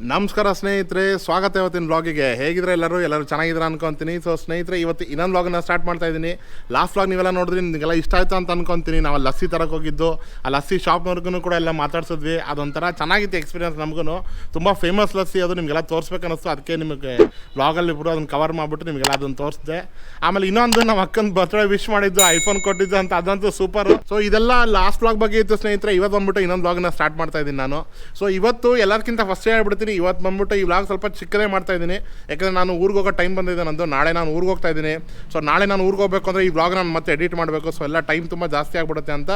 ನಮಸ್ಕಾರ ಸ್ನೇಹಿತರೆ, ಸ್ವಾಗತ ಇವತ್ತಿನ ವ್ಲಾಗಿಗೆ. ಹೇಗಿದ್ರೆ ಎಲ್ಲರೂ ಚೆನ್ನಾಗಿದ್ರೆ ಅನ್ಕೊತೀನಿ. ಸೊ ಸ್ನೇಹಿತರೆ, ಇವತ್ತು ಇನ್ನೊಂದು ವ್ಲಾಗನ್ನ ಸ್ಟಾರ್ಟ್ ಮಾಡ್ತಾ ಇದ್ದೀನಿ. ಲಾಸ್ಟ್ ವ್ಲಾಗ್ ನೀವೆಲ್ಲ ನೋಡಿದ್ರಿ, ನಿಮಗೆಲ್ಲ ಇಷ್ಟ ಆಯಿತು ಅಂತ ಅನ್ಕೊತೀನಿ. ನಾವು ಲಸ್ಸಿ ತರಕ್ಕೆ ಹೋಗಿದ್ದು, ಆ ಲಸ್ಸಿ ಶಾಪ್ನವ್ರಿಗೂ ಕೂಡ ಎಲ್ಲ ಮಾತಾಡ್ಸಿದ್ವಿ. ಅದೊಂಥರ ಚೆನ್ನಾಗಿತ್ತು ಎಕ್ಸ್ಪೀರಿಯನ್ಸ್. ನಮಗೂ ತುಂಬ ಫೇಮಸ್ ಲಸ್ಸಿ, ಅದು ನಿಮಗೆಲ್ಲ ತೋರಿಸ್ಬೇಕು ಅನ್ನಿಸ್ತು. ಅದಕ್ಕೆ ನಿಮಗೆ ವ್ಲಾಗಲ್ಲಿ ಬಿಡು ಅದನ್ನು ಕವರ್ ಮಾಡಿಬಿಟ್ಟು ನಿಮಗೆಲ್ಲ ಅದನ್ನು ತೋರಿಸಿದೆ. ಆಮೇಲೆ ಇನ್ನೊಂದು ನಮ್ಮ ಅಕ್ಕನ ಬರ್ತ್ಡೇ ವಿಶ್ ಮಾಡಿದ್ದು, ಐಫೋನ್ ಕೊಟ್ಟಿದ್ದು ಅಂತ, ಅದಂತೂ ಸೂಪರು. ಸೊ ಇದೆಲ್ಲ ಲಾಸ್ಟ್ ವ್ಲಾಗ್ ಬಗ್ಗೆ ಇತ್ತು ಸ್ನೇಹಿತರೆ. ಇವತ್ತು ಬಂದ್ಬಿಟ್ಟು ಇನ್ನೊಂದು ವ್ಲಾಗನ್ನ ಸ್ಟಾರ್ಟ್ ಮಾಡ್ತಾ ಇದ್ದೀನಿ ನಾನು. ಸೊ ಇವತ್ತು ಎಲ್ಲದಕ್ಕಿಂತ ಫಸ್ಟ್ ಹೇಳ್ಬಿಡ್ತೀನಿ, ಇವತ್ತು ಬಂದ್ಬಿಟ್ಟು ಈ ವ್ಲಾಗ್ ಸ್ವಲ್ಪ ಚಿಕ್ಕದೇ ಮಾಡ್ತಾ ಇದ್ದೀನಿ. ಯಾಕಂದರೆ ನಾನು ಊರಿಗೆ ಹೋಗೋ ಟೈಮ್ ಬಂದಿದೆ ನಂದು. ನಾಳೆ ನಾನು ಊರಿಗೆ ಹೋಗ್ತಾ ಇದ್ದೀನಿ. ಸೊ ನಾಳೆ ನಾನು ಊರಿಗೆ ಹೋಗಬೇಕು ಅಂದರೆ ಈ ವ್ಲಾಗ್ ನಾನು ಮತ್ತೆ ಎಡಿಟ್ ಮಾಡಬೇಕು. ಸೊ ಎಲ್ಲ ಟೈಮ್ ತುಂಬ ಜಾಸ್ತಿ ಆಗಿಬಿಡುತ್ತೆ ಅಂತ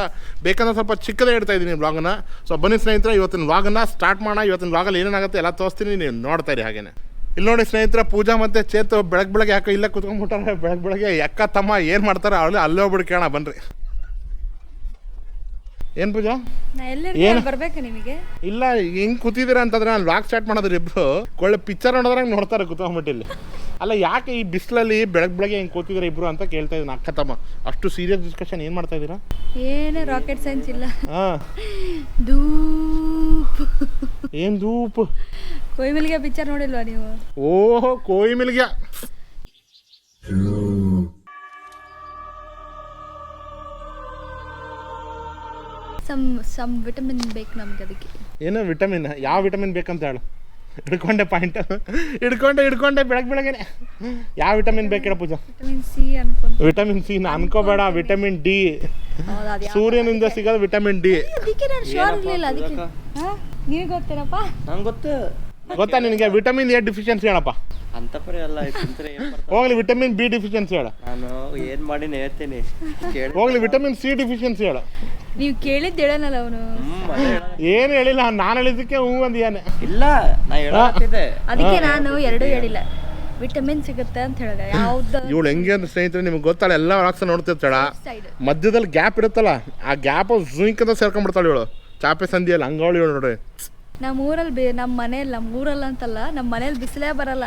ಬೇಕಂದ್ರೆ ಸ್ವಲ್ಪ ಚಿಕ್ಕದೇ ಇಡ್ತಾ ಇದ್ದೀನಿ ವ್ಲಾಗನ್ನು. ಸೊ ಬನ್ನಿ ಸ್ನೇಹಿತರೆ, ಇವತ್ತಿನ ವ್ಲಾಗನ್ನು ಸ್ಟಾರ್ಟ್ ಮಾಡೋಣ. ಇವತ್ತಿನ ವ್ಲಾಗಲ್ಲಿ ಏನೇನಾಗುತ್ತೆ ಎಲ್ಲ ತೋರಿಸ್ತೀನಿ, ನೀವು ನೋಡ್ತಾ ಇರಿ ಹಾಗೇನೆ. ಇಲ್ಲಿ ನೋಡಿ ಸ್ನೇಹಿತರೆ, ಪೂಜಾ ಮತ್ತು ಚೇತು ಬೆಳಗ್ಗೆ ಯಾಕೆ ಇಲ್ಲೇ ಕುತ್ಕೊಂಡ್ಬಿಟ್ಟಾರೆ. ಬೆಳಗ್ಗೆ ಅಕ್ಕ ತಮ್ಮ ಏನು ಮಾಡ್ತಾರೆ ಅಲ್ಲೇ ಹೋಗ್ಬಿಟ್ಟು ಕೇಳೋಣ ಬನ್ನಿರಿ. ಏನು ಪೂಜಾ ಏನು ಬರ್ಬೇಕು ನಿಮಗೆ? ಇಲ್ಲ, ಹೆಂಗೆ ಕೂತಿದ್ದೀರಾ ಅಂತಂದ್ರೆ ನಾನು ವ್ಲಾಗ್ ಸ್ಟಾರ್ಟ್ ಮಾಡೋದ್ರಿ. ಇಬ್ರು ಒಳ್ಳೆ ಪಿಕ್ಚರ್ ನೋಡಿದ್ರೆ ನೋಡ್ತಾರೆ ಕುತ್ಕೊಂಡ್ಬಿಟ್ಟಿಲ್ಲಿ. ಅಲ್ಲ, ಯಾಕೆ ಈ ಬಿಸಿಲಲ್ಲಿ ಬೆಳಗ್ಗೆ ಹೆಂಗೆ ಕೂತಿದ್ದೀರಾ ಇಬ್ರು ಅಂತ ಕೇಳ್ತಾ ಇದ್ದೀನಿ. ಅಕ್ಕ ತಮ್ಮ ಅಷ್ಟು ಸೀರಿಯಸ್ ಡಿಸ್ಕಷನ್ ಏನು ಮಾಡ್ತಾ ಇದ್ದೀರಾ? ಏನು ರಾಕೆಟ್ ಸೈನ್ಸ್ ಇಲ್ಲ. ಹಾಂ, ಧೂಪ್. ಏನು ಧೂಪ್? ಕೊಯ್ಮಿಲ್ಗೆ ಪಿಕ್ಚರ್ ನೋಡಿಲ್ವಾ ನೀವು? ಓಹೋ, ಕೊಯ್ಮಿಲ್ಗೆ. ಸಮ್ ವಿಟಮಿನ್ ಬೇಕು ನಮ್ಗೆ. ಅದಕ್ಕೆ ಏನೋ ವಿಟಮಿನ್? ಯಾವ ವಿಟಮಿನ್ ಬೇಕಂತ ಹೇಳು. ಹಿಡ್ಕೊಂಡೆ ಬೆಳಗ್ಗೆ ಯಾವ ವಿಟಮಿನ್ ಬೇಕು ಪೂಜಾ? ವಿಟಮಿನ್ ಸಿ ಅನ್ಕೊಂಡು. ವಿಟಮಿನ್ ಸಿ ಅನ್ಕೋಬೇಡ, ವಿಟಮಿನ್ ಡಿ. ಸೂರ್ಯನಿಂದ ಸಿಗೋದು ವಿಟಮಿನ್ ಡಿ. ಅದಕ್ಕೆ ನಾನು ಶೋರ್ ಇರಲಿಲ್ಲ. ಅದಕ್ಕೆ ನೀವು ಗೊತ್ತೇನಪ್ಪ? ನಂಗೆ ಗೊತ್ತಾ ನಿನಗೆ? ವಿಟಮಿನ್ ಎ ಡಿಫಿಷಿಯನ್ಸಿ ಹೇಳಪ್ಪ. ಅಂತ ಪರಿ ಅಲ್ಲ, ಹೋಗ್ಲಿ ವಿಟಮಿನ್ ಬಿ ಡಿಫಿಷಿಯನ್ಸಿ ಹೇಳ. ನಾನು ಏನ್ ಮಾಡಿ ಹೇಳ್ತೀನಿ. ಹೋಗ್ಲಿ ವಿಟಮಿನ್ ಸಿ ಡಿಫಿಷಿಯನ್ಸಿ ಹೇಳ. ನೀವು ಕೇಳಿದ್ದು ಹೇಳನಲ್ಲ ಅವನು. ಏನು ಹೇಳಿಲ್ಲ, ನಾನು ಹೇಳಿದ್ದಕ್ಕೆ ಹೂ ಅಂದಿಯಾನೆ. ಇಲ್ಲ, ನಾ ಹೇಳತ್ತಿದ್ದೆ. ಅದಕ್ಕೆ ನಾನು ಎರಡೂ ಹೇಳಿಲ್ಲ. ವಿಟಮಿನ್ ಸಿಗುತ್ತೆ ಅಂತ ಹೇಳಿದೆ. ಯಾವ್ದು ಇವಳು ಹೆಂಗೆ ಅಂತ ಸ್ನೇಹಿತರೆ ನಿಮ್ಗೆ ಗೊತ್ತಾಳೆ, ಎಲ್ಲ ರಾಕ್ಸ ನೋಡ್ತಿರ್ತಾಳ. ಮಧ್ಯದಲ್ಲಿ ಗ್ಯಾಪ್ ಇರುತ್ತಲ್ಲ, ಆ ಗ್ಯಾಪ್ ಝೂಂಕ್ ಅಂತ ಸೇರ್ಕೊಂಡ್ಬಿಡ್ತಾಳೆ ಇವಳು. ಚಾಪೆ ಸಂಧಿಯಲ್ಲಿ ಹಂಗೋಳು ಇವಳು ನೋಡ್ರಿ. ನಮ್ಮೂರಲ್ಲಿ ನಮ್ಮೂರಲ್ಲಿ ಅಂತಲ್ಲ, ನಮ್ಮ ಮನೇಲಿ ಬಿಸಿಲೇ ಬರಲ್ಲ.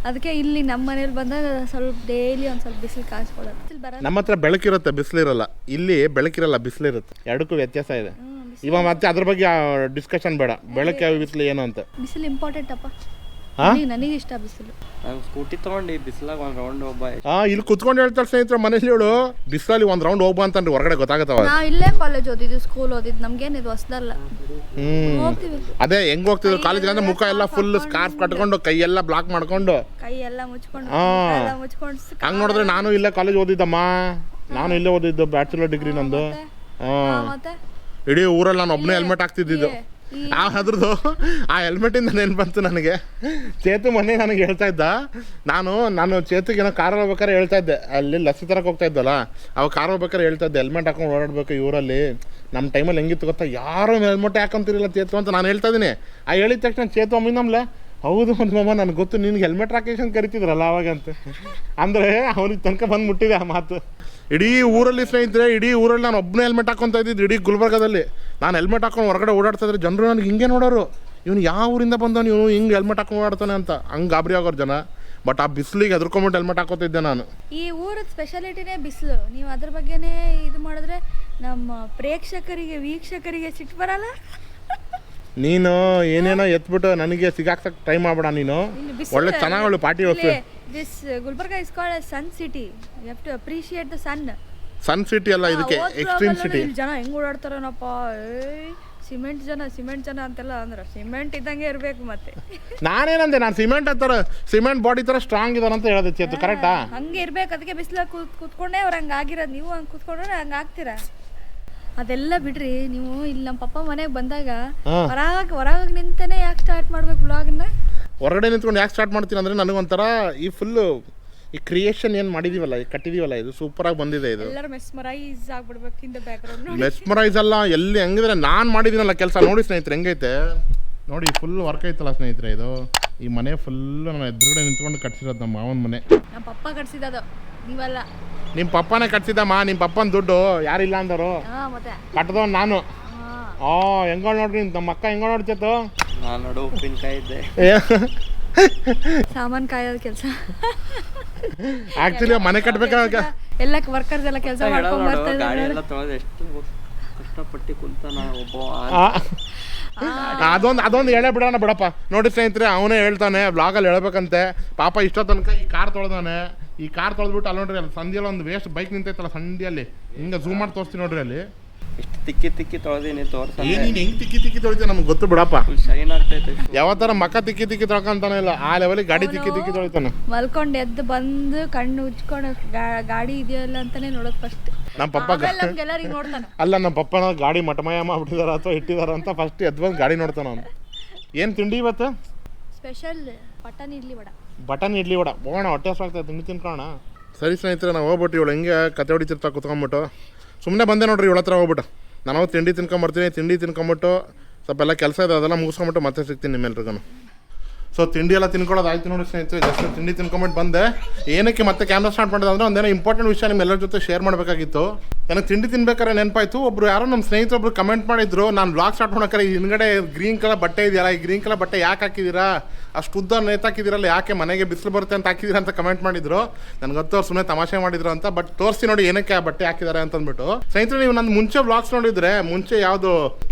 ಅದಕ್ಕೆ ಇಲ್ಲಿ ನಮ್ಮ ಮನೇಲಿ ಬಂದಾಗ ಸ್ವಲ್ಪ ಡೈಲಿ ಒಂದು ಸ್ವಲ್ಪ ಬಿಸಿಲು ಕಾಯಿಸ್ಕೊಳ್ಳೋದು ಬರಲ್ಲ. ನಮ್ಮ ಹತ್ರ ಬೆಳಕಿರುತ್ತೆ, ಬಿಸಿಲಿರಲ್ಲ. ಇಲ್ಲಿ ಬೆಳಕಿರಲ್ಲ, ಬಿಸಿಲಿರುತ್ತೆ. ಎರಡಕ್ಕೂ ವ್ಯತ್ಯಾಸ ಇದೆ. ಇವಾಗ ಮತ್ತೆ ಅದ್ರ ಬಗ್ಗೆ ಡಿಸ್ಕಷನ್ ಬೇಡ. ಬೆಳಕು ಬಿಸಿಲು ಏನು ಅಂತ. ಬಿಸಿಲು ಇಂಪಾರ್ಟೆಂಟ್ ಅಪ್ಪ. ನನಗೆ ಇಷ್ಟ ಬಿಸಿಲು. ನಾನು ಸ್ಕೂಟಿ ತಗೊಂಡು ಬಿಸಿಲಾಗ ಒಂದು ರೌಂಡ್ ಒಬ್ಬ ಇಲ್ಲಿ ಕುತ್ಕೊಂಡು ಹೇಳ್ತಾಳೆ ಸ್ನೇಹಿತರೆ, ಮನೇಲಿ ಹೇಳು ಬಿಸಿಲಲ್ಲಿ ಒಂದು ರೌಂಡ್ ಹೋಗ್ಬಾ ಅಂತಂದ್ರೆ ಹೊರಗಡೆ ಗೊತ್ತಾಗತ್ತವ. ನಾವು ಇಲ್ಲೇ ಕಾಲೇಜ್ ಓದಿದ್ದು, ಸ್ಕೂಲ್ ಓದಿದ್ದು, ನಮ್ಗೇನು ಇದು ಹೊಸದಲ್ಲ. ಅದೇ ಹೆಂಗ್ ಹೋಗ್ತಿದ್ರು ಕಾಲೇಜ್ ಅಂದ್ರೆ ಮುಖ ಎಲ್ಲ ಫುಲ್ ಸ್ಕಾರ್ಫ್ ಕಟ್ಕೊಂಡು, ಕೈ ಎಲ್ಲ ಬ್ಲಾಕ್ ಮಾಡ್ಕೊಂಡು, ಕೈ ಎಲ್ಲ ಮುಚ್ಕೊಂಡು ಹಂಗ್ ನೋಡಿದ್ರೆ ನಾನು ಇಲ್ಲೇ ಕಾಲೇಜ್ ಓದಿದ್ದಮ್ಮ. ನಾನು ಇಲ್ಲೇ ಓದಿದ್ದು, ಬ್ಯಾಚುಲರ್ ಡಿಗ್ರಿ ನಂದು. ಇಡೀ ಊರಲ್ಲಿ ನಾನು ಒಬ್ಬನೇ ಹೆಲ್ಮೆಟ್ ಹಾಕ್ತಿದ್ದು. ಅದ್ರದ್ದು ಆ ಹೆಲ್ಮೆಟಿಂದ ನೆನ್ಪು ಬಂತು ನನಗೆ. ಚೇತು ಮೊನ್ನೆ ನನಗೆ ಹೇಳ್ತಾ ಇದ್ದ, ನಾನು ಚೇತುಗೆ ಏನೋ ಕಾರಲ್ಲಿ ಹೋಗ್ಬೇಕಾರೆ ಹೇಳ್ತಾ ಇದ್ದೆ. ಅಲ್ಲಿ ಲಸ್ಸಿ ತರಕ್ಕೆ ಹೋಗ್ತಾ ಇದ್ದಲ್ಲ, ಅವಾಗ ಕಾರ್ ಹೋಗ್ಬೇಕಾರೆ ಹೇಳ್ತಾ ಇದ್ದೆ, ಹೆಲ್ಮೆಟ್ ಹಾಕೊಂಡು ಓಡಾಡ್ಬೇಕು ಈ ಊರಲ್ಲಿ. ನಮ್ಮ ಟೈಮಲ್ಲಿ ಹೆಂಗಿತ್ತು ಗೊತ್ತಾ, ಯಾರು ಹೆಲ್ಮೆಟ್ ಹಾಕೊಂತಿರಲಿಲ್ಲ ಚೇತು ಅಂತ ನಾನು ಹೇಳ್ತಾ ಇದ್ದೀನಿ. ಆ ಹೇಳಿದ ತಕ್ಷಣ ಚೇತು ಅಮ್ಮಿನಮ್ಲೆ, ಹೌದು ಒಂದು ಮಮ್ಮ ನನಗೆ ಗೊತ್ತು, ನಿನ್ಗೆ ಹೆಲ್ಮೆಟ್ ಹಾಕೇಶನ್ ಕರಿತಿದ್ರಲ್ಲ ಅವಾಗ ಅಂತ. ಅಂದರೆ ಅವ್ರಿಗೆ ತನಕ ಬಂದು ಮುಟ್ಟಿದೆ ಆ ಮಾತು. ಇಡೀ ಊರಲ್ಲಿ ಸ್ನೇಹಿತರೆ, ಇಡೀ ಊರಲ್ಲಿ ನಾನು ಒಬ್ಬನೇ ಹೆಲ್ಮೆಟ್ ಹಾಕೊತಾ ಇದ್ದಿದ್ದು. ಇಡೀ ಗುಲ್ಬರ್ಗದಲ್ಲಿ ನಾನು ಹೆಲ್ಮೆಟ್ ಹಾಕೊಂಡು ಹೊರಗಡೆ ಓಡಾಡ್ತಾ ಇದ್ರೆ ಜನರು ನನಗೆ ಹಿಂಗೆ ನೋಡೋರು, ಇವನು ಯಾವ ಊರಿಂದ ಬಂದವನು, ಇವನು ಹಿಂಗೆ ಹೆಲ್ಮೆಟ್ ಹಾಕೊಂಡು ಓಡಾಡ್ತಾನೆ ಅಂತ. ಹಂಗೆ ಗಾಬರಿ ಆಗೋರು ಜನ. ಬಟ್ ಆ ಬಿಸಿಲಿಗೆ ಹೆದರ್ಕೊಂಬಿಟ್ಟು ಹೆಲ್ಮೆಟ್ ಹಾಕೋತಿದ್ದೆ ನಾನು. ಈ ಊರದ ಸ್ಪೆಷಾಲಿಟಿನೇ ಬಿಸಿಲು. ನೀವು ಅದ್ರ ಬಗ್ಗೆನೇ ಇದು ಮಾಡಿದ್ರೆ ನಮ್ಮ ವೀಕ್ಷಕರಿಗೆ ಸಿಟ್ಟು ಬರಲ್ಲ. ನೀನು ಏನೇನೋ ಎತ್ಬಿಟ್ಟು ನನಗೆ ಸಿಗಾಕ್ಸಕ್ಕೆ ಟ್ರೈ ಮಾಡಬೇಡ. ನೀನು ಒಳ್ಳೆ ಚೆನ್ನಾಗಿ ಪಾರ್ಟಿ ಹೋಗ್ತೀವಿ. This Gulbarga is called a sun city. You have to appreciate the sun. Sun city ಅಲ್ಲ, ಇದಕ್ಕೆ ಎಕ್ಸ್ಟ್ರೀಮ್ ಸಿಟಿ. ಜನ ಹೆಂಗ್ ಓಡಾಡ್ತಾರನಪ್ಪ, ಸಿಮೆಂಟ್ ಜನ ಅಂತೆಲ್ಲ ಅಂದ್ರೆ ಸಿಮೆಂಟ್ ಇದ್ದಂಗೆ ಇರ್ಬೇಕು. ಮತ್ತೆ ನಾನೇನಂದೆ, ನಾನು ಸಿಮೆಂಟ್ ಬಾಡಿ ತರ ಸ್ಟ್ರಾಂಗ್ ಇದಾರೆ ಅಂತ ಹೇಳಿದೆ ಚೇತು. ಕರೆಕ್ಟಾ? ಹಂಗೆ ಇರ್ಬೇಕು. ಅದಕ್ಕೆ ಬಿಸಿಲ ಕೂತ್ಕೊಂಡೇ ಅವ್ರು ಹಂಗೆ ಆಗಿರೋದು. ನೀವು ಹಂಗೆ ಕೂತ್ಕೊಂಡ್ರೆ ಹಂಗೆ ಆಗ್ತೀರಾ. ಅದೆಲ್ಲ ಬಿಡ್ರಿ. ನೀವು ಇಲ್ಲಿ ನಮ್ಮ ಪಪ್ಪ ಮನೆಗೆ ಬಂದಾಗ ಹೊರಗೆ ನಿಂತಾನೆ ಯಾಕೆ ಸ್ಟಾರ್ಟ್ ಮಾಡ್ಬೇಕು ವ್ಲಾಗ್ನ? ಹೊರಗಡೆ ನಿಂತ್ಕೊಂಡು ಯಾಕೆ ಸ್ಟಾರ್ಟ್ ಮಾಡ್ತೀನಿ ಅಂದರೆ, ನನಗೊಂಥರ ಈ ಫುಲ್ಲು ಈ ಕ್ರಿಯೇಷನ್ ಏನು ಮಾಡಿದೀವಲ್ಲ, ಈ ಕಟ್ಟಿದೀವಲ್ಲ, ಇದು ಸೂಪರಾಗಿ ಬಂದಿದೆ. ಇದು ಎಲ್ಲರೂ ಮೆಸ್ಮರೈಸ್ ಆಗ್ಬಿಡ್ಬೇಕು. ಇಂದ ಬ್ಯಾಕ್ಗ್ರೌಂಡ್ ಮೆಸ್ಮರೈಸ್ ಅಲ್ಲ, ಎಲ್ಲಿ ಹೆಂಗಿದ್ರೆ ನಾನು ಮಾಡಿದ್ದೀನಲ್ಲ ಕೆಲಸ ನೋಡಿ ಸ್ನೇಹಿತರೆ ಹೆಂಗೈತೆ ನೋಡಿ. ಫುಲ್ ವರ್ಕ್ ಐತಲ್ಲ ಸ್ನೇಹಿತರೆ. ಇದು ಈ ಮನೆ ಫುಲ್ಲು ನಾನು ಎದುರುಗಡೆ ನಿಂತ್ಕೊಂಡು ಕಟ್ಸಿರೋದು. ನಮ್ಮ ಮಾವನ ಮನೆ ನಮ್ಮ ಪಪ್ಪ ಕಟ್ಸಿದ್ದು, ನೀವಲ್ಲ. ನಿಮ್ಮ ಪಪ್ಪನೇ ಕಟ್ಸಿದ್ದಮ್ಮ. ನಿಮ್ಮ ಪಪ್ಪನ ದುಡ್ಡು ಯಾರಿಲ್ಲ ಅಂದರು, ಕಟ್ಟದವ್ ನಾನು. ಹೆಂಗೋ ನೋಡ್ರಿ ನಮ್ಮ ಅಕ್ಕ ಹೆಂಗೋ ನೋಡ್ತಿತ್ತು. ನಾನು ನೋಡು ಉಪ್ಪಿನಕಾಯಿ ಇದ್ದೆ, ಸಾಮಾನು ಕಾಯೋದು ಕೆಲಸ. ಆಕ್ಚುಲಿ ಮನೆ ಕಟ್ಬೇಕಾಗ ಎಲ್ಲ ವರ್ಕರ್ಸ್ ಎಲ್ಲ ಕೆಲಸ ಮಾಡ್ಕೊಂಡು ಬರ್ತಾರೆ. ಗಾಡಿ ಎಲ್ಲ ತೊಳೆದು ಎಷ್ಟು ಕಷ್ಟಪಟ್ಟು ಕುಂತಾನ ಒಬ್ಬ ಅದೊಂದು ಹೇಳೇ ಬಿಡೋಣ ಬಿಡಪ್ಪ. ನೋಡಿ ಸ್ನೇಹಿತರೆ, ಅವನೇ ಹೇಳ್ತಾನೆ ಬ್ಲಾಗಲ್ಲಿ ಹೇಳ್ಬೇಕಂತೆ. ಪಾಪ ಇಷ್ಟೋ ತನಕ ಈ ಕಾರ್ ತೊಳೆದಾನೆ. ಈ ಕಾರ್ ತೊಳೆದ್ಬಿಟ್ಟು ಅಲ್ಲಿ ನೋಡ್ರಿ, ಅಲ್ಲಿ ಸಂಧಿಯಲ್ಲಿ ಒಂದು ವೇಸ್ಟ್ ಬೈಕ್ ನಿಂತೈತಲ್ಲ ಸಂಧಿಯಲ್ಲಿ, ಹಿಂಗೆ ಝೂಮ್ ಮಾಡಿ ತೋರಿಸ್ತೀನಿ ನೋಡ್ರಿ. ಅಲ್ಲಿ ಇಷ್ಟು ತಿಕ್ಕಿ ತೊಳೆದೀನಿ ತೋರ್ಸ. ನೀನು ಹೆಂಗೆ ತಿಕ್ಕಿ ತೊಳಿತೀಯ ನಮ್ಗೆ ಗೊತ್ತು ಬಿಡಪ್ಪ. ಶೈನ್ ಆಗ್ತೈತೆ. ಯಾವ ಥರ ಮಕ್ಕ ತಿಕ್ಕಿ ತೊಳ್ಕೊಂತಾನೆ ಇಲ್ಲ, ಆ ಲೆವೆಲಿಗೆ ಗಾಡಿ ತಿಕ್ಕಿ ತೊಳಿತಾನೆ. ಮಲ್ಕೊಂಡು ಎದ್ದು ಬಂದು ಕಣ್ಣು ಉಜ್ಕೊಂಡು ಗಾಡಿ ಇದೆಯಲ್ಲ ಅಂತಾನೆ ನೋಡೋದು ಫಸ್ಟ್. ನಮ್ಮ ಪಪ್ಪ ನಮ್ಗೆಲ್ಲರಿಗೆ ನೋಡ್ತಾನೆ. ಅಲ್ಲ, ನಮ್ಮ ಪಪ್ಪನ ಗಾಡಿ ಮಟಮಯ ಮಾಡ್ಬಿಟ್ಟಿದಾರ ಅಥವಾ ಇಟ್ಟಿದಾರ ಅಂತ ಫಸ್ಟ್ ಎದ್ದು ಬಂದು ಗಾಡಿ ನೋಡ್ತಾನ ಅವನು. ಏನು ತಿಂಡಿ ಇವತ್ತು? Special button idli vada. Button idli vada ಹೋಗೋಣ, ಹೊಟ್ಟೆ ಹಸ್ವಾಗ್ತದೆ, ತಿಂಡಿ ತಿನ್ಕೊಳ್ಳೋಣ. ಸರಿ ಸ್ನೇಹಿತರೆ, ನಾವು ಹೋಗ್ಬಿಟ್ಟು ಇವಳು ಹೆಂಗೆ ಕತೆ ಹೊಡಿತಿರ್ತಾ ಕುತ್ಕೊಂಬಿಟ್ಟು ಸುಮ್ಮನೆ ಬಂದೆ ನೋಡ್ರಿ ಇವಳ ಹತ್ರ ಹೋಗ್ಬಿಟ್ಟು. ನಾನು ತಿಂಡಿ ತಿನ್ಕೊಂಬರ್ತೀನಿ. ತಿಂಡಿ ತಿನ್ಕೊಂಬಿಟ್ಟು ಸ್ವಲ್ಪ ಎಲ್ಲ ಕೆಲಸ ಇದೆ, ಅದೆಲ್ಲ ಮುಗಿಸ್ಕೊಂಬಿಟ್ಟು ಮತ್ತೆ ಸಿಗ್ತೀನಿ ನಿಮ್ಮೆಲ್ರಿಗೂ. ಸೊ ತಿಂಡಿ ಎಲ್ಲ ತಿನ್ಕೊಳ್ಳೋದು ಆಯ್ತು ನೋಡಿ ಸ್ನೇಹಿತರೆ. ಜಸ್ಟ್ ತಿಂಡಿ ತಿನ್ಕೊಂಬಿಟ್ಟು ಬಂದೆ. ಏನಕ್ಕೆ ಮತ್ತೆ ಕ್ಯಾಮ್ರಾ ಸ್ಟಾರ್ಟ್ ಮಾಡಿದೆ ಅಂದರೆ ಒಂದೇನೋ ಇಂಪಾರ್ಟೆಂಟ್ ವಿಷಯ ನಿಮ್ಮೆಲ್ಲರ ಜೊತೆ ಶೇರ್ ಮಾಡಬೇಕಾಗಿತ್ತು. ನನಗೆ ತಿಂಡಿ ತಿನ್ಬೇಕಾದ್ರೆ ನೆನಪಾಯ್ತು, ಒಬ್ರು ಯಾರೋ ನಮ್ಮ ಸ್ನೇಹಿತರೊಬ್ರು ಕಮೆಂಟ್ ಮಾಡಿದ್ರು, ನಾನು ಬ್ಲಾಗ್ ಸ್ಟಾರ್ಟ್ ಮಾಡೋಕ್ಕಾರೆ ಹಿಂದ್ಗಡೆ ಗ್ರೀನ್ ಕಲರ್ ಬಟ್ಟೆ ಇದೆಯಲ್ಲ, ಈ ಗ್ರೀನ್ ಕಲರ್ ಬಟ್ಟೆ ಯಾಕೆ ಹಾಕಿದ್ದೀರಾ, ಅಷ್ಟು ಉದ್ದ ನೇತಾಕಿದ್ದೀರಲ್ಲ, ಯಾಕೆ ಮನೆಗೆ ಬಿಸಿಲು ಬರುತ್ತೆ ಅಂತ ಹಾಕಿದ್ದೀರಾ ಅಂತ ಕಮೆಂಟ್ ಮಾಡಿದ್ರು. ನನಗೆ ಗೊತ್ತು ಅವ್ರು ಸುಮ್ಮನೆ ತಮಾಷೆ ಮಾಡಿದ್ರು ಅಂತ. ಬಟ್ ತೋರಿಸಿ ನೋಡಿ ಏನಕ್ಕೆ ಆ ಬಟ್ಟೆ ಹಾಕಿದ್ದಾರೆ ಅಂತಂದ್ಬಿಟ್ಟು. ಸ್ನೇಹಿತರೆ, ನೀವು ನನ್ನ ಮುಂಚೆ ಬ್ಲಾಗ್ಸ್ ನೋಡಿದ್ರೆ, ಮುಂಚೆ ಯಾವುದು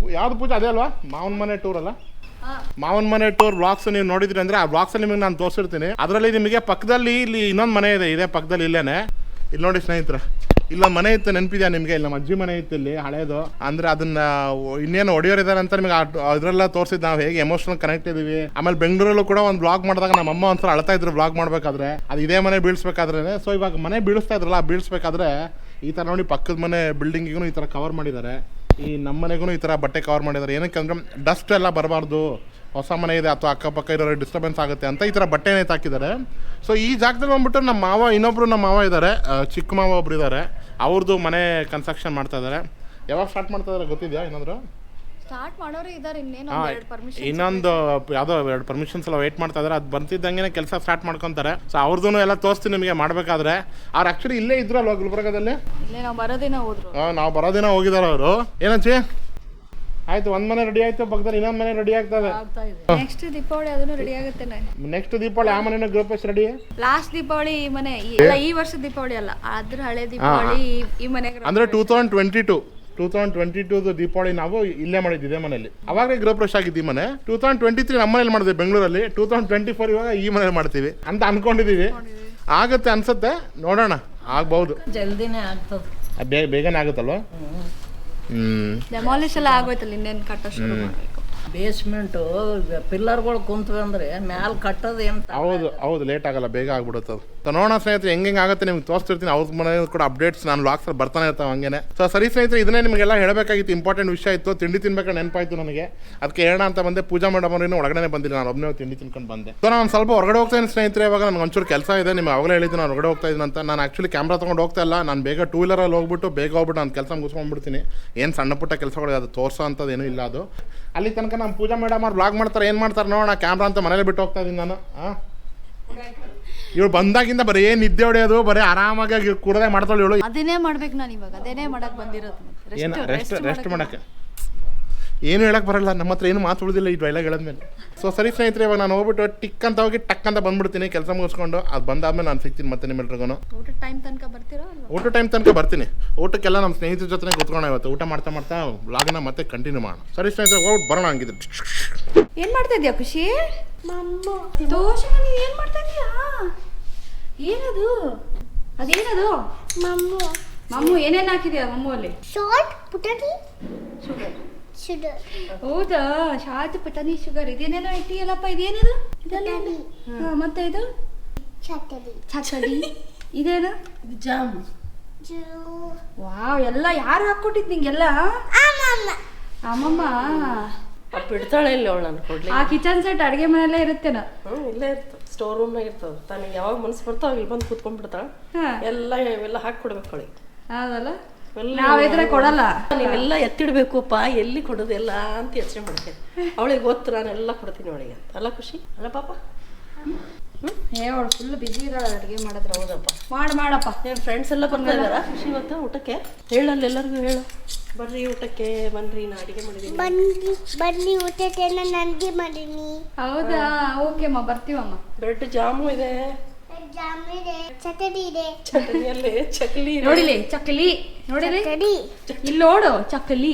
ಪೂಜೆ ಅದೇ ಅಲ್ವಾ, ಮಾವನ ಮನೆ ಟೂರ್ ಅಲ್ಲ, ಮಾವನ ಮನೆ ಟೂರ್ ಬ್ಲಾಗ್ಸ್ ನೀವು ನೋಡಿದ್ರಿ ಅಂದ್ರೆ ಆ ಬ್ಲಾಗ್ಸಲ್ಲಿ ನಿಮಗೆ ನಾನು ತೋರಿಸಿರ್ತೀನಿ. ಅದರಲ್ಲಿ ನಿಮಗೆ ಪಕ್ಕದಲ್ಲಿ ಇಲ್ಲಿ ಇನ್ನೊಂದು ಮನೆ ಇದೆ, ಇದೇ ಪಕ್ಕದಲ್ಲಿ ಇಲ್ಲೇನೆ. ಇಲ್ಲಿ ನೋಡಿ ಸ್ನೇಹಿತರೆ, ಇಲ್ಲೊಂದು ಮನೆ ಇತ್ತು, ನೆನಪಿದ್ಯಾ ನಿಮಗೆ? ಇಲ್ಲ ನಮ್ಮ ಅಜ್ಜಿ ಮನೆ ಇತ್ತು ಇಲ್ಲಿ ಹಳೇದು. ಅಂದರೆ ಅದನ್ನ ಇನ್ನೇನು ಒಡೆಯೋರಿದ್ದಾರೆ ಅಂತ ನಿಮಗೆ ಅದರೆಲ್ಲ ತೋರಿಸಿದ್ದು, ನಾವು ಹೇಗೆ ಎಮೋಷನಲ್ ಕನೆಕ್ಟ್ ಇದೀವಿ. ಆಮೇಲೆ ಬೆಂಗಳೂರಲ್ಲೂ ಕೂಡ ಒಂದು ಬ್ಲಾಗ್ ಮಾಡಿದಾಗ ನಮ್ಮ ಅಮ್ಮ ಒಂದ್ಸಲ ಅಳ್ತಾ ಇದ್ರು ಬ್ಲಾಗ್ ಮಾಡಬೇಕಾದ್ರೆ, ಅದು ಇದೇ ಮನೆ ಬೀಳಿಸ್ಬೇಕಾದ್ರೆ. ಸೊ ಇವಾಗ ಮನೆ ಬೀಳಿಸ್ತಾ ಇದ್ರಲ್ಲ, ಬೀಳಿಸ್ಬೇಕಾದ್ರೆ ಈ ಥರ ನೋಡಿ ಪಕ್ಕದ ಮನೆ ಬಿಲ್ಡಿಂಗಿಗೂ ಈ ಥರ ಕವರ್ ಮಾಡಿದ್ದಾರೆ. ಈ ನಮ್ಮ ಮನೆಗೂ ಈ ಥರ ಬಟ್ಟೆ ಕವರ್ ಮಾಡಿದ್ದಾರೆ. ಏನಕ್ಕೆ ಅಂದ್ರೆ ಡಸ್ಟ್ ಎಲ್ಲ ಬರಬಾರ್ದು, ಹೊಸ ಮನೆ ಇದೆ ಅಥವಾ ಅಕ್ಕಪಕ್ಕ ಇರೋರು ಡಿಸ್ಟರ್ಬೆನ್ಸ್ ಆಗುತ್ತೆ ಅಂತ ಈ ಥರ ಬಟ್ಟೆ ಹಾಕಿದ್ದಾರೆ. ಸೊ ಈ ಜಾಗದಲ್ಲಿ ಬಂದ್ಬಿಟ್ಟು ನಮ್ಮ ಮಾವ, ಇನ್ನೊಬ್ರು ನಮ್ಮ ಮಾವ ಇದ್ದಾರೆ, ಚಿಕ್ಕ ಮಾವ ಒಬ್ರು ಇದ್ದಾರೆ, ಅವ್ರದ್ದು ಮನೆ ಕನ್ಸ್ಟ್ರಕ್ಷನ್ ಮಾಡ್ತಾ ಇದ್ದಾರೆ. ಯಾವಾಗ ಸ್ಟಾರ್ಟ್ ಮಾಡ್ತಾ ಇದ್ದಾರೆ ಗೊತ್ತಿದೆಯಾ? ಏನಾದರೂ ಸ್ಟಾರ್ಟ್ ಮಾಡೋರು ಇದ್ದಾರೆ, ಇನ್ನೊಂದು ಯಾವುದೋ 2 ಪರ್ಮಿಷನ್ಸ್ ಎಲ್ಲ ವೆಯ್ಟ್ ಮಾಡ್ತಾ ಇದ್ದಾರೆ. ಅದು ಬರ್ತಿದ್ದಂಗೆ ಕೆಲಸ ಸ್ಟಾರ್ಟ್ ಮಾಡ್ಕೊತಾರೆ. ಸೊ ಅವ್ರದ್ದು ಎಲ್ಲ ತೋರಿಸ್ತೀನಿ ನಿಮಗೆ ಮಾಡಬೇಕಾದ್ರೆ. ಅವ್ರು ಆ್ಯಕ್ಚುಲಿ ಇಲ್ಲೇ ಇದ್ರಲ್ವ ಗುಲ್ಬರ್ಗದಲ್ಲಿ? ನಾವು ಬರೋದಿನ ಹೋದ್ರು. ನಾವು ಬರೋದಿನ ಹೋಗಿದ್ದಾರೆ ಅವರು. ಏನಚ್ಚಿ ಆಯ್ತು, ಒಂದು ಮನೆ ರೆಡಿ ಆಯ್ತು, ಪಕ್ಕದಲ್ಲಿ ಇನ್ನೊಂದು ಮನೆ ರೆಡಿ ಆಗ್ತದೆ. ನೆಕ್ಸ್ಟ್ ದೀಪಾವಳಿ ಅದನ್ನು ರೆಡಿ ಆಗುತ್ತೆ. ನೆಕ್ಸ್ಟ್ ದೀಪಾವಳಿ ಆ ಮನೆ ಗೃಹಪ್ರವೇಶ ರೆಡಿ. ಲಾಸ್ಟ್ ದೀಪಾವಳಿ ಈ ಮನೆ, ಈ ವರ್ಷದ ದೀಪಾವಳಿ ಅಲ್ಲ, ಅದ್ರ ಹಳೆ ದೀಪಾವಳಿ ಈ ಮನೆ ಅಂದ್ರೆ 2022 ದೀಪಾವಳಿ ನಾವು ಇಲ್ಲೇ ಮಾಡಿದ್ವಿ, ಇದೇ ಮನೆಯಲ್ಲಿ. ಅವಾಗ ಗೃಹಪ್ರವೇಶ ಆಗಿದ್ದೀವಿ ಮನೆ. 2023 ನಮ್ಮ ಮನೇಲಿ ಮಾಡಿದ್ವಿ ಬೆಂಗಳೂರಲ್ಲಿ. 2024 ಇವಾಗ ಈ ಮನೇಲಿ ಮಾಡ್ತೀವಿ ಅಂತ ಅನ್ಕೊಂಡಿದೀವಿ. ಆಗತ್ತೆ ಅನ್ಸುತ್ತೆ, ನೋಡೋಣ, ಆಗ್ಬಹುದು. ಜಲ್ದಿನೇ ಆಗ್ತದೆ, ಬೇಗನೆ ಆಗುತ್ತಲ್ವ? ಡೆಮಾಲಿಶ್ ಎಲ್ಲ ಆಗೋಯ್ತಲ್ಲ, ಇನ್ನೇನು ಕಟ್ಟ ಶುರು ಮಾಡಬೇಕು. ಬೇಸ್ಮೆಂಟು ಪಿಲ್ಲರ್ಗಳು ಕುಂತ್ವಿ ಅಂದ್ರೆ ಮ್ಯಾಲ್ ಕಟ್ಟೋದು ಏನು? ಹೌದು ಲೇಟ್ ಆಗಲ್ಲ, ಬೇಗ ಆಗ್ಬಿಡುತ್ತೆ ಅದು. ಸೊ ನೋಡೋಣ ಸ್ನೇಹಿತರೆ, ಹೆಂಗೆ ಆಗುತ್ತೆ ನಿಮ್ಗೆ ತೋರಿಸ್ತಿರ್ತೀನಿ. ಅವ್ರ ಮನೆ ಕೂಡ ಅಪ್ಡೇಟ್ಸ್ ನಾನು ಬ್ಲಾಗ್ಸಲ್ಲಿ ಬರ್ತಾನೆ ಇರ್ತಾವೆ ಹಂಗೇನೆ. ಸೊ ಸರಿ ಸ್ನೇಹಿತರೆ, ಇದನ್ನೇ ನಿಮಗೆಲ್ಲ ಹೇಳಬೇಕಾಗಿತ್ತು, ಇಂಪಾರ್ಟೆಂಟ್ ವಿಷಯ ಇತ್ತು. ತಿಂಡಿ ತಿನ್ಬೇಕಾದ್ರೆ ನೆನಪಾಯ್ತು ನನಗೆ, ಅದಕ್ಕೆ ಹೇಳೋಣ ಅಂತ ಬಂದೆ. ಪೂಜಾ ಮಾಡೋರಿನೂ ಒಳಗಡೆ ಬಂದಿಲ್ಲ, ನಾನು ಒಬ್ಬನೇ ತಿಂಡಿ ತಿನ್ಕೊಂಡು ಬಂದೆ. ಸೊ ನಾನು ಸ್ವಲ್ಪ ಹೊರಗಡೆ ಹೋಗ್ತಾಯಿದ್ದೀನಿ ಸ್ನೇಹಿತರೆ. ಇವಾಗ ನನಗೆ ಒಂಚೂರು ಕೆಲಸ ಇದೆ, ನಿಮ್ಗೆ ಅವಾಗಲೇ ಹೇಳಿದ್ದು ನಾನು ಹೊರಗಡೆ ಹೋಗ್ತಾ ಇದ್ದೀನಿ ಅಂತ. ನಾನು ಆ್ಯಕ್ಚುಲಿ ಕ್ಯಾಮ್ರಾ ತೊಗೊಂಡು ಹೋಗ್ತಾ ಇಲ್ಲ, ನಾನು ಬೇಗ 2 ವೀಲರಲ್ಲಿ ಹೋಗ್ಬಿಟ್ಟು ಬೇಗ ನಾನು ಕೆಲಸ ಮುಗಿಸ್ಕೊಂಡ್ಬಿಡ್ತೀನಿ. ಏನು ಸಣ್ಣ ಪುಟ್ಟ ಕೆಲಸಗಳು ಅದು ತೋರಿಸೋ ಅಂಥದ್ದು ಏನೂ ಇಲ್ಲ. ಅದು ಅಲ್ಲಿ ತನಕ ನಮ್ಮ ಪೂಜಾ ಮೇಡಮ್ ಅವ್ರು ಬ್ಲಾಗ್ ಮಾಡ್ತಾರೆ, ಏನು ಮಾಡ್ತಾರೆ ನೋಡೋಣ. ಕ್ಯಾಮ್ರಾ ಅಂತ ಮನೇಲಿ ಬಿಟ್ಟು ಹೋಗ್ತಾ ಇದ್ದೀನಿ ನಾನು. ಇವಳು ಬಂದಾಗಿಂದ ಬರೀ ನಿದ್ದೆ ಹೊಡೆಯೋದು, ಬರೀ ಆರಾಮಾಗಿ ಕೂಡದೆ ಮಾಡ್ತಾಳೆ ಇವಳು. ಅದನ್ನೇ ಮಾಡ್ಬೇಕು ನಾನು ಇವಾಗ, ಅದೇನೇ ಮಾಡಕ್ ಬಂದಿರೋದು. ಏನು ರೆಸ್ಟ್ ಮಾಡಕ್ಕೆ ಏನು ಹೇಳಕ್ಕೆ ಬರಲ್ಲ, ನಮ್ಮ ಹತ್ರ ಏನು ಮಾತು ಉಳಿದಿಲ್ಲ ಈ ಡೈಲಾಗ್ ಹೇಳಿದ್ಮೇಲೆ. ಸೊ ಸರಿ ಸ್ನೇಹಿತರೆ, ಇವಾಗ ನಾನು ಹೋಗ್ಬಿಟ್ಟು ಟಿಕ್ ಅಂತ ಹೋಗಿ ಟಕ್ ಅಂತ ಬಂದ್ಬಿಡ್ತೀನಿ, ಕೆಲಸ ಮುಗಿಸ್ಕೊಂಡು. ಅದು ಬಂದಾದ್ಮೇಲೆ ನಾನು ಸಿಗ್ತೀನಿ ಮತ್ತೆ ನಿಮ್ಮೆಲ್ರಿಗೂ. ಊಟದ ಟೈಮ್ ತನಕ ಬರ್ತೀರಾ? ಊಟ ಟೈಮ್ ತನಕ ಬರ್ತೀನಿ. ಊಟಕ್ಕೆಲ್ಲ ನಮ್ಮ ಸ್ನೇಹಿತರ ಜೊತೆ ಕೂತ್ಕೊಳ್ಳೋಣ ಇವತ್ತು. ಊಟ ಮಾಡ್ತಾ ವ್ಲಾಗ್ನ ಮತ್ತೆ ಕಂಟಿನ್ಯೂ ಮಾಡೋಣ. ಸರಿ ಸ್ನೇಹಿತರೆ, ಹೋಗ್ಬಿಟ್ಟು ಬರೋಣ ಹಂಗಿದ್ರೆ. ಏನ್ ಮಾಡ್ತಾ ಇದೀಯಾ ಖುಷಿ? ದೋಷ ಏನ್ ಮಾಡ್ತಾ ಇದೀಯಾ? ಏನದು? ಅದೇನದು? ಮಮ್ಮು ಏನೇನು ಹಾಕಿದ್ಯಾ ಮಮ್ಮು ಅಲ್ಲಿ? ಸಾಲ್ಟ್, ಪುಟಾಣಿ, ಶುಗರ್. ಹೌದಾ? ಶಾತ್ ಪುಟಾಣಿ ಶುಗರ್. ಇದೇನೇನೋ ಇಟ್ಟಿಯಲ್ಲಪ್ಪ, ಇದೇನೇನು? ಮತ್ತೆ ಇದು ಚಕ್ಕಡಿ. ಇದೇನು? ಜಾಮ್. ವಾವ್, ಎಲ್ಲ ಯಾರು ಹಾಕ್ಕೊಟ್ಟಿದ್ ನಿಂಗೆಲ್ಲ? ಅಮ್ಮಮ್ಮ ಬಿಡ್ತಾಳೆ ಇಲ್ಲ ಅವಳು ನಾನು ಕೊಡ್ಲಿ. ಆ ಕಿಚನ್ ಸೆಟ್ ಅಡುಗೆ ಮನೆಯಲ್ಲೇ ಇರುತ್ತೇನ? ಇಲ್ಲೇ ಇರ್ತದೆ, ಸ್ಟೋರ್ ರೂಮ್ನಾಗ ಇರ್ತದೆ. ತನಗೆ ಯಾವಾಗ ಮನಸ್ಸು ಬರ್ತಾವ ಇಲ್ಲಿ ಬಂದು ಕೂತ್ಕೊಂಡ್ಬಿಡ್ತಾಳೆ. ಇವೆಲ್ಲ ಹಾಕಿ ಕೊಡ್ಬೇಕು ಅವಳಿಗೆ. ಹೌದಲ್ಲ, ನಾವಿದ್ರೆ ಕೊಡಲ್ಲ. ನೀವೆಲ್ಲ ಎತ್ತಿಡ್ಬೇಕುಪ್ಪ, ಎಲ್ಲಿ ಕೊಡೋದು ಎಲ್ಲ ಅಂತ ಯೋಚನೆ ಮಾಡ್ತೇನೆ. ಅವಳಿಗೆ ಗೊತ್ತು, ನಾನೆಲ್ಲ ಕೊಡ್ತೀನಿ ಅವಳಿಗೆ ಅಂತ. ಅಲ್ಲ ಖುಷಿ? ಅಲ್ಲ ಪಾಪ? ಅವಳು ಫುಲ್ ಬಿಸಿ ಇದ್ದಾಳೆ ಅಡುಗೆ ಮಾಡಿದ್ರೆ. ಹೌದಪ್ಪ, ಮಾಡಪ್ಪ. ನಿಮ್ಮ ಫ್ರೆಂಡ್ಸ್ ಎಲ್ಲ ಬರ್ತಾ ಇದ್ದಾರಾ ಖುಷಿ ಇವತ್ತು ಊಟಕ್ಕೆ? ಹೇಳಲ್ಲ ಎಲ್ಲರಿಗೂ, ಹೇಳು. ಬರ್ರಿ ಊಟಕ್ಕೆ, ಬನ್ರಿ, ನಾ ಅಡಿಗೆ ಮಾಡಿದ್ದೀನಿ. ಬನ್ನಿ ಊಟಕ್ಕೆ, ನಾನು ಅಡಿಗೆ ಮಾಡೀನಿ. ಹೌದಾ? ಓಕೆ ಅಮ್ಮ, ಬರ್ತೀವಮ್ಮ. ಬ್ರೆಡ್ ಜಾಮು ಇದೆ, ಜಾಮ್ ಇದೆ ಚಟಡಿ ಇದೆ ಚಟನಿಯಲ್ಲಿ ಚಕ್ಲಿ ಇದೆ. ನೋಡಿಲಿ ಚಕ್ಕಲಿ ನೋಡಿಲಿ ಚಟಡಿ ಇಲ್ಲಿ ನೋಡು ಚಕ್ಕಲಿ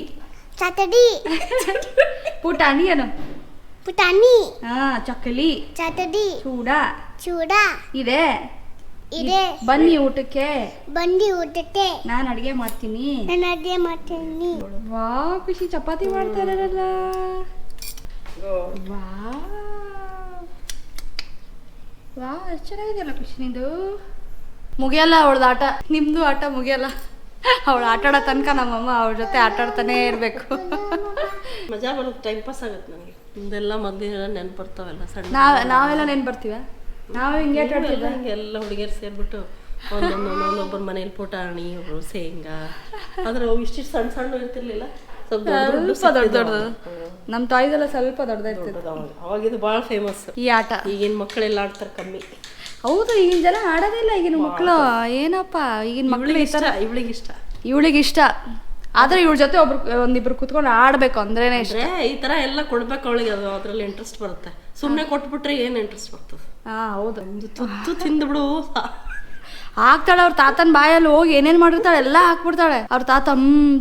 ಚಟಡಿ ಪುಟಾಣಿ ಏನು ಪುಟಾಣಿ ಹಾ ಚಕ್ಕಲಿ ಚಟಡಿ ಚೂಡ ಚೂಡ ಇದೆ ಇದೆ ಬನ್ನಿ ಊಟಕ್ಕೆ ಬಂಡಿ ಊಟಕ್ಕೆ ನಾನು ಅಡಿಗೆ ಮಾಡ್ತೀನಿ ನಾನು ಅಡುಗೆ ಮಾಡ್ತೀನಿ ವಾ ಖುಷಿ ಚಪಾತಿ ಮಾಡ್ತಾರಲ್ಲ ವಾ ವಾ ಎಷ್ಟು ಚೆನ್ನಾಗಿದೆಯಲ್ಲ ಖುಷಿ ನಿಂದು ಮುಗಿಯಲ್ಲ ಅವಳ್ದು ಆಟ ನಿಮ್ದು ಆಟ ಮುಗಿಯಲ್ಲ ಅವಳು ಆಟ ಆಡೋ ತನಕ ನಮ್ಮಮ್ಮ ಅವ್ರ ಜೊತೆ ಆಟ ಆಡ್ತಾನೆ ಇರಬೇಕು ಮಜಾ ಬರುತ್ತೆ, ಟೈಮ್ ಪಾಸ್ ಆಗುತ್ತೆ ನನಗೆ. ಮುಂದೆಲ್ಲ ಮೊದಲಿನ ನೆನ್ಪು ಬರ್ತಾವೆಲ್ಲ ಸಣ್ಣ ನಾವೆಲ್ಲ ನೆನ್ ಬರ್ತೀವ ನಾವು ಹಿಂಗೆ ಆಟ ಆಡ್ತಿದ್ದ ಹಿಂಗೆಲ್ಲ ಹುಡುಗಿಯರು ಸೇರಿಬಿಟ್ಟು ಒಂದೊಬ್ಬರ ಮನೇಲಿ ಪುಟಾಣಿ ಒಬ್ರು ಶೇಂಗಾ ಆದ್ರೆ ಅವು ಇಷ್ಟಿಷ್ಟು ಸಣ್ಣ ಸಣ್ಣ ಇರ್ತಿರ್ಲಿಲ್ಲ, ಸ್ವಲ್ಪ ಸ್ವಲ್ಪ ದೊಡ್ಡದು ನಮ್ಮ ತಾಯಿದೆಲ್ಲ ಸ್ವಲ್ಪ ದೊಡ್ಡದಾಯ್ತದೆ. ಅವಾಗಿದು ಭಾಳ ಫೇಮಸ್. ಈ ಆಟ ಈಗಿನ ಮಕ್ಕಳೆಲ್ಲ ಆಡ್ತಾರೆ ಕಮ್ಮಿ. ಹೌದು, ಈಗಿನ ಜನ ಆಡೋದಿಲ್ಲ. ಈಗಿನ ಮಕ್ಕಳು ಏನಪ್ಪ, ಈಗಿನ ಮಕ್ಕಳು ಇಷ್ಟ, ಇವಳಿಗೆ ಇಷ್ಟ. ಆದ್ರೆ ಇವಳ ಜೊತೆ ಒಂದಿಬ್ರು ಕುತ್ಕೊಂಡು ಆಡ್ಬೇಕು ಅಂದ್ರೇನೆ ಇಷ್ಟ. ಈ ತರ ಎಲ್ಲ ಕೊಡ್ಬೇಕು ಅವಳಿಗೆ, ಅದು ಅದ್ರಲ್ಲಿ ಇಂಟ್ರೆಸ್ಟ್ ಬರುತ್ತೆ. ಸುಮ್ಮನೆ ಕೊಟ್ಬಿಟ್ರೆ ಏನ್ ಇಂಟ್ರೆಸ್ಟ್ ಬರ್ತದೆ? ಹೌದು, ತುತ್ತು ತಿಂದ್ಬಿಡು. ಹಾಕ್ತಾಳೆ ಅವ್ರ ತಾತನ ಬಾಯಲ್ಲಿ ಹೋಗಿ ಏನೇನ್ ಮಾಡಿರ್ತಾಳೆ ಎಲ್ಲ ಹಾಕ್ಬಿಡ್ತಾಳೆ. ಅವ್ರ ತಾತ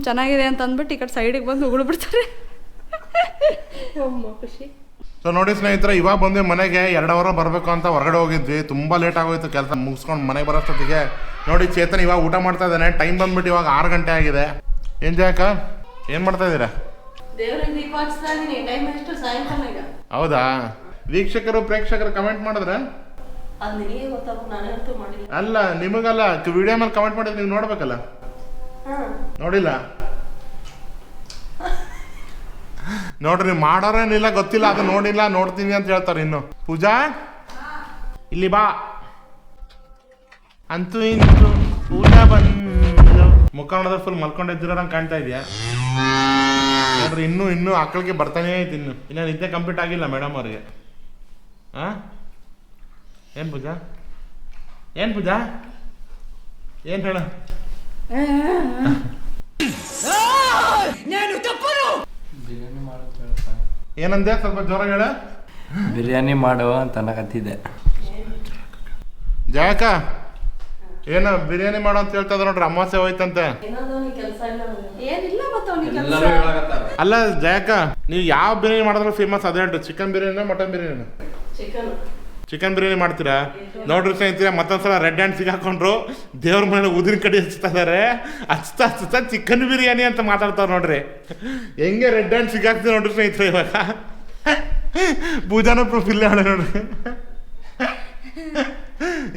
ಚೆನ್ನಾಗಿದೆ ಅಂತ ಅಂದ್ಬಿಟ್ಟು ಈ ಕಡೆ ಸೈಡಿಗೆ ಬಂದು ಉಗುಳ್ಬಿಡ್ತಾರೆ. ಖುಷಿ. ಸೊ ನೋಡಿ ಸ್ನೇಹಿತರೆ, ಇವಾಗ ಬಂದ್ವಿ ಮನೆಗೆ. 2 ಅವರ್ ಬರಬೇಕು ಅಂತ ಹೊರಗಡೆ ಹೋಗಿದ್ವಿ. ತುಂಬ ಲೇಟ್ ಆಗೋಯ್ತು ಕೆಲಸ ಮುಗಿಸ್ಕೊಂಡು ಮನೆಗೆ ಬರೋಷ್ಟೊತ್ತಿಗೆ. ನೋಡಿ ಚೇತನ್ ಇವಾಗ ಊಟ ಮಾಡ್ತಾ ಇದ್ದಾನೆ. ಟೈಮ್ ಬಂದ್ಬಿಟ್ಟು ಇವಾಗ 6 ಗಂಟೆ ಆಗಿದೆ. ಏನು ಜಾಕ, ಏನು ಮಾಡ್ತಾ ಇದ್ದೀರಾ? ಹೌದಾ? ವೀಕ್ಷಕರು ಪ್ರೇಕ್ಷಕರು ಕಮೆಂಟ್ ಮಾಡಿದ್ರೆ ಅಲ್ಲ, ನಿಮಗಲ್ಲ, ವಿಡಿಯೋ ಮೇಲೆ ಕಮೆಂಟ್ ಮಾಡಿದ್ರೆ ನೀವು ನೋಡ್ಬೇಕಲ್ಲ. ನೋಡಿಲ್ಲ ನೋಡ್ರಿ, ಮಾಡೋರೇನಿಲ್ಲ ಗೊತ್ತಿಲ್ಲ, ಅದು ನೋಡಿಲ್ಲ ನೋಡ್ತೀನಿ ಅಂತ ಹೇಳ್ತಾರೆ. ಇನ್ನು ಪೂಜಾ ಇಲ್ಲಿ ಬಾ ಅಂತೂ ಇಂತೂ ಪೂಜಾ ಬಂದು ಮುಖ ನೋಡಿದ್ರೆ ಫುಲ್ ಮಲ್ಕೊಂಡಿದ್ದೀರಂಗೆ ಕಾಣ್ತಾ ಇದೆಯಾ ನೋಡ್ರಿ. ಇನ್ನೂ ಆಕಳಿಗೆ ಬರ್ತಾನೇ ಐತಿ. ಇನ್ನು ನಿದ್ದೆ ಕಂಪ್ಲೀಟ್ ಆಗಿಲ್ಲ ಮೇಡಮ್ ಅವ್ರಿಗೆ. ಏನು ಪೂಜಾ ಏನು ಹೇಳ? ಏನಂದೆ, ಸ್ವಲ್ಪ ಜೋರಾಗಿ ಹೇಳ. ಬಿರಿಯಾನಿ ಮಾಡುವ ಅಂತ ಅನ್ನಕತ್ತಿದ್ದೆ. ಜಾಯಕ ಏನ ಬಿರಿಯಾನಿ ಮಾಡೋ ಅಂತ ಹೇಳ್ತಾ ಇದ್ರ ನೋಡ್ರಿ. ಅಮಾವಾಸ್ಯೆ ಹೋಯ್ತಂತೆ. ಅಲ್ಲ ಜಾಯಕ, ನೀವು ಯಾವ ಬಿರಿಯಾನಿ ಮಾಡಿದ್ರೆ ಫೇಮಸ್ ಅದೇ ಹೇಳ್ರಿ. Chicken biryani, mutton biryani? Chicken biryani ಮಾಡ್ತೀರಾ? ನೋಡ್ರಿ ಸ್ನೇಹಿತರೆ, ಮತ್ತೊಂದ್ಸಲ ರೆಡ್ ಹ್ಯಾಂಡ್ ಸಿಗಾಕೊಂಡ್ರು. ದೇವ್ರ ಮನೆ ಉದಿನ ಕಡೆ ಹಚ್ತಾ ಇದಾರೆ. ಹಚ್ತಾ ಚಿಕನ್ ಬಿರಿಯಾನಿ ಅಂತ ಮಾತಾಡ್ತಾರ ನೋಡ್ರಿ. ಹೆಂಗೆ ರೆಡ್ ಹ್ಯಾಂಡ್ ಸಿಗಾಕ್ತೀವಿ ನೋಡ್ರಿ ಸ್ನೇಹಿತರೆ. ಇವಾಗ ಪೂಜಾನ ಪ್ರೂಫ್ ಇಲ್ಲೇ ಅವಳೆ ನೋಡ್ರಿ.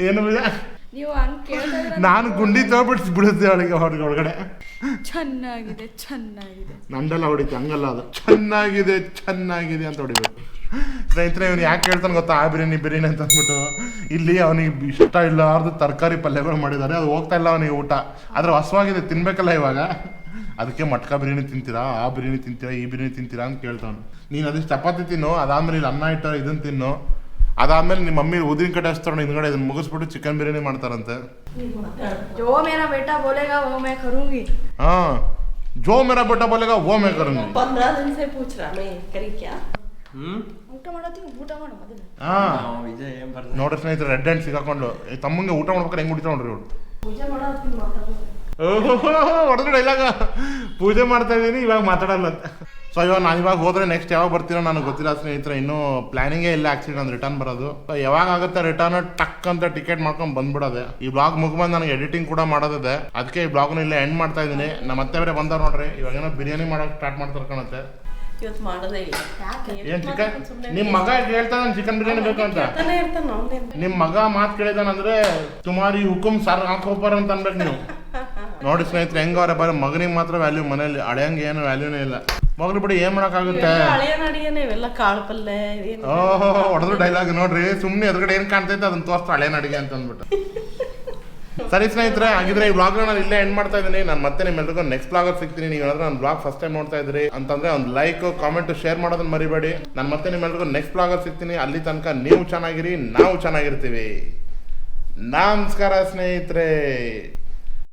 ಏನು ಪೂಜಾ, ನಾನು ಗುಂಡಿ ತಗೊಬಿಟ್ಟು ಬಿಡುತ್ತೆ ಅವಳಿಗೆ ಒಳಗಡೆ. ಚೆನ್ನಾಗಿದೆ ನಂಡೆಲ್ಲ ಹೊಡಿತೆ, ಹಂಗಲ್ಲ, ಅದು ಚೆನ್ನಾಗಿದೆ ಅಂತ ಹೊಡಿಬೇಕು. ಸ್ನೇಹಿತರೆ, ಇವನು ಯಾಕೆ ಹೇಳ್ತಾನೆ ಗೊತ್ತಾ, ಆ ಬಿರಿಯಾನಿ ಅಂತ ಅಂದ್ಬಿಟ್ಟು. ಇಲ್ಲಿ ಅವನಿಗೆ ಇಷ್ಟ ಇಲ್ಲಾರ್ದು ತರಕಾರಿ ಪಲ್ಯಗಳು ಮಾಡಿದ್ದಾರೆ, ಅದು ಹೋಗ್ತಾ ಇಲ್ಲ ಅವನಿಗೆ ಊಟ. ಆದ್ರೆ ಹಸುವಾಗಿದೆ, ತಿನ್ಬೇಕಲ್ಲ ಇವಾಗ. ಅದಕ್ಕೆ ಮಟ್ಕಾ ಬಿರಿಯಾನಿ ತಿಂತೀರಾ, ಆ ಬಿರಿಯಾನಿ ತಿಂತೀರಾ, ಈ ಬಿರಿಯಾನಿ ತಿಂತೀರಾ ಅಂತ ಕೇಳ್ತಾವನು. ನೀನು ಅದಕ್ಕೆ ಚಪಾತಿ ತಿನ್ನು, ಅದಾದ್ಮೇಲೆ ಇಲ್ಲಿ ಅನ್ನ ಇಟ್ಟು ಇದನ್ನು ತಿನ್ನು, ಅದಾದ್ಮೇಲೆ ನಿಮ್ಮ ಮಮ್ಮಿ ಉದಿನ ಕಡೆ ಹಚ್ತಾರ ಹಿಂದ್ಗಡೆ, ಇದನ್ನ ಮುಗಿಸ್ಬಿಟ್ಟು ಚಿಕನ್ ಬಿರಿಯಾನಿ ಮಾಡ್ತಾರಂತೆ. जो मेरा बेटा बोलेगा वो मैं करूंगी. हाँ, जो मेरा बेटा बोलेगा वो मैं करूंगी. 15 दिन से पूछ रहा मैं करी क्या. ಊಟ ಮಾಡೋದು ಊಟ ಮಾಡು ಮೊದಲು. ಹಾ, ನೋಡ್ರಿ ಸ್ನೇಹಿತರೆ, ರೆಡ್ ಹ್ಯಾಂಡ್ ಸಿಗಾಕೊಂಡು ತಮ್ಮಂಗೆ ಊಟ ಮಾಡ್ಬೇಕಾರೆ ಹೆಂಗ್ ಹೊಡಿತಾ ನೋಡ್ರಿ ಅವಳು. ಪೂಜೆ ಮಾಡೋದು ಹೊಡೆದ್ರೆ ಡೈಲಾಗ, ಪೂಜೆ ಮಾಡ್ತಾ ಇದ್ದೀನಿ ಇವಾಗ ಮಾತಾಡಲ್ಲ ಅಂತ. ಸೊ ಇವಾಗ ಹೋದ್ರೆ ನೆಕ್ಸ್ಟ್ ಯಾವಾಗ ಬರ್ತೀನೋ ನನಗೆ ಗೊತ್ತಿಲ್ಲ ಸ್ನೇಹಿತರೆ. ಇನ್ನೂ ಪ್ಲಾನಿಂಗೇ ಇಲ್ಲ ಆಕ್ಚುಲಿ ನಾನು ರಿಟರ್ನ್ ಬರೋದು. ಯಾವಾಗ ಆಗುತ್ತೆ ರಿಟರ್ನ್, ಟಕ್ ಅಂತ ಟಿಕೆಟ್ ಮಾಡ್ಕೊಂಡು ಬಂದ್ಬಿಡೋದೆ. ಈ ಬ್ಲಾಗ್ ಮುಗ್ಬಂದು ನನಗೆ ಎಡಿಟಿಂಗ್ ಕೂಡ ಮಾಡೋದಿದೆ. ಅದಕ್ಕೆ ಈ ಬ್ಲಾಗ್ನ ಇಲ್ಲೇ ಎಂಡ್ ಮಾಡ್ತಾ ಇದ್ದೀನಿ. ನಮ್ಮ ಮತ್ತೆ ಬೇರೆ ಬಂದವ್ರು ನೋಡ್ರಿ, ಇವಾಗೇನೋ ಬಿರಿಯಾನಿ ಮಾಡೋಕೆ ಸ್ಟಾರ್ಟ್ ಮಾಡ್ತಾರೆ ಕಾಣುತ್ತೆ. ಇವತ್ತು ಮಾಡೋದೇ ಇಲ್ಲ. ಏನ್ ಚಿಕನ್? ನಿಮ್ಮ ಮಗ ಹೇಳ್ತಾನೆ ನಾನು ಚಿಕನ್ ಬಿರಿಯಾನಿ ಬೇಕು ಅಂತ. ನಿಮ್ಮ ಮಗ ಮಾತು ಕೇಳಿದಾನಂದ್ರೆ ತುಮಾರಿ ಹುಕುಮ್ ಸರ್ ಹಾಕೋಬಾರ ಅಂತ ಅನ್ಬೇಕು ನೀವು. ನೋಡಿ ಸ್ನೇಹಿತರೆ, ಹೆಂಗವ್ರೆ ಬರೀ ಮಗನಿಗೆ ಮಾತ್ರ ವ್ಯಾಲ್ಯೂ, ಮನೇಲಿ ಅಳಿಯಂಗೆ ಏನು ವ್ಯಾಲ್ಯೂನೇ ಇಲ್ಲ. ಮಗಳು ಬಿಡಿ ಏನ್ ಮಾಡಕ್ಕಾಗುತ್ತೆ. ಕಾಳು ಪಲ್ಯ ಓಹೋ, ಹೊಡೆದ್ರು ಡೈಲಾಗ್ ನೋಡ್ರಿ. ಸುಮ್ಮನೆ ಎದುರುಗಡೆ ಏನ್ ಕಾಣ್ತೈತೆ ಅದನ್ನ ತೋರಿಸ್ತಾ ಹಳೇನ ಅಡಿಗೆ ಅಂತ ಅಂದ್ಬಿಟ್ಟು. ಸರಿ ಸ್ನೇಹಿತರೆ, ಹಾಗಿದ್ರೆ ಈ ಬ್ಲಾಗ್ನ ನಾನು ಇಲ್ಲೇ ಎಂಡ್ ಮಾಡ್ತಾ ಇದ್ದೀನಿ. ನಾನು ಮತ್ತೆ ನಿಮ್ಮೆಲ್ಲರಿಗೂ ನೆಕ್ಸ್ಟ್ ಬ್ಲಾಗಲ್ಲಿ ಸಿಗ್ತೀನಿ. ನೀವು ಏನಾದ್ರೂ ನನ್ನ ಬ್ಲಾಗ್ ಫಸ್ಟ್ ಟೈಮ್ ನೋಡ್ತಾ ಇದ್ರಿ ಅಂತಂದ್ರೆ ಒಂದು ಲೈಕ್, ಕಾಮೆಂಟ್, ಶೇರ್ ಮಾಡೋದನ್ನ ಮರಿಬೇಡಿ. ನಾನು ಮತ್ತೆ ನಿಮ್ಮೆಲ್ಲರಿಗೂ ನೆಕ್ಸ್ಟ್ ಬ್ಲಾಗಲ್ಲಿ ಸಿಗ್ತೀನಿ. ಅಲ್ಲಿ ತನಕ ನೀವು ಚೆನ್ನಾಗಿರಿ, ನಾವು ಚೆನ್ನಾಗಿರ್ತೀವಿ. ನಮಸ್ಕಾರ ಸ್ನೇಹಿತರೆ.